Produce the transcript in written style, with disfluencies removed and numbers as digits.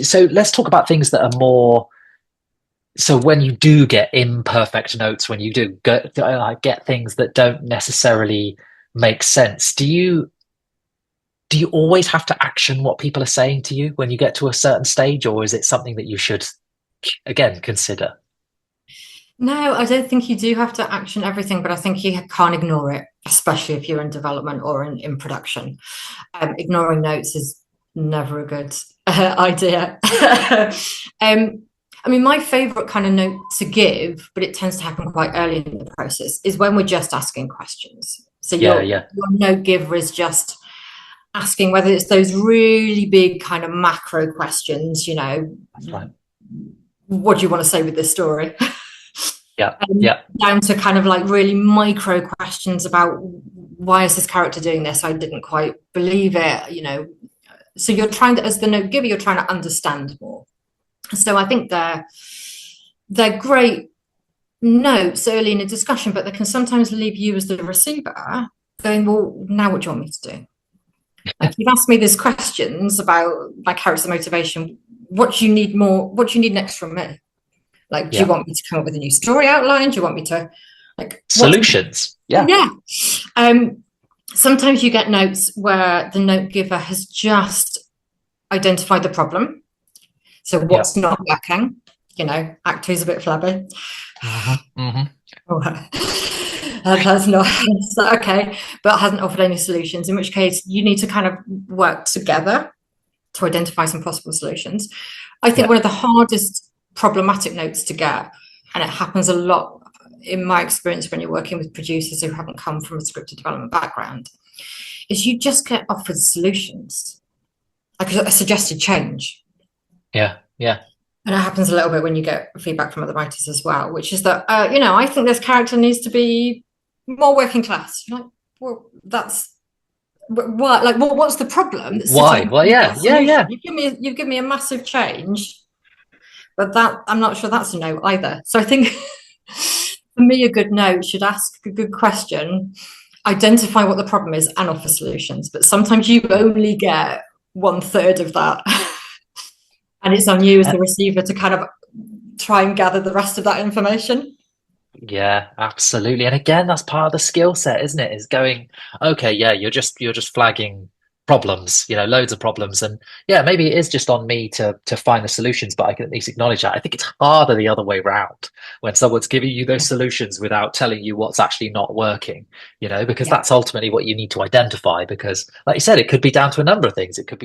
So let's talk about things that are more. So when you do get imperfect notes, when you do get things that don't necessarily make sense, do you always have to action what people are saying to you when you get to a certain stage, or is it something that you should again consider? No, I don't think you do have to action everything, but I think you can't ignore it, especially if you're in development or in production. Ignoring notes is never a good idea. um, I mean, my favorite kind of note to give, but it tends to happen quite early in the process, is when we're just asking questions. So Yeah, your note giver is just asking whether it's those really big kind of macro questions, that's right. what do you want to say with this story? Yeah, yeah, Down to kind of like really micro questions about why is this character doing this? I didn't quite believe it. So you're trying to, as the note giver, you're trying to understand more. So I think they're great notes early in a discussion, but they can sometimes leave you as the receiver going, well, now what do you want me to do? Like you've asked me these questions about my character's motivation. What do you need more? What do you need next from me? Like, do you yeah. want me to come up with a new story outline? Do you want me to what's Solutions. Yeah, yeah. Um, Sometimes you get notes where the note giver has just identified the problem. So yeah. what's not working? Act two's a bit flabby. Hmm, hmm. Oh, that's not that's okay, but hasn't offered any solutions. In which case, you need to kind of work together to identify some possible solutions. I think Yeah, one of the hardest problematic notes to get, and it happens a lot in my experience when you're working with producers who haven't come from a scripted development background, is you just get offered solutions, like a suggested change. yeah, yeah. And it happens a little bit when you get feedback from other writers as well, which is that, I think this character needs to be more working class. You're like, well, that's what, like, what's the problem that's sitting Why? Well, in yeah, that yeah, solution? yeah. You've given me a massive change, but that I'm not sure that's a no either. So I think for me, a good note should ask a good question, identify what the problem is, and offer solutions. But sometimes you only get one third of that. And it's on you as And the receiver to kind of try and gather the rest of that information. yeah, absolutely. And again, that's part of the skill set, isn't it? Is going, okay, yeah, you're just flagging problems, loads of problems. And yeah, maybe it is just on me to find the solutions, but I can at least acknowledge that. I think it's harder the other way round when someone's giving you those solutions without telling you what's actually not working, because Yeah. that's ultimately what you need to identify. Because, like you said, it could be down to a number of things. It could be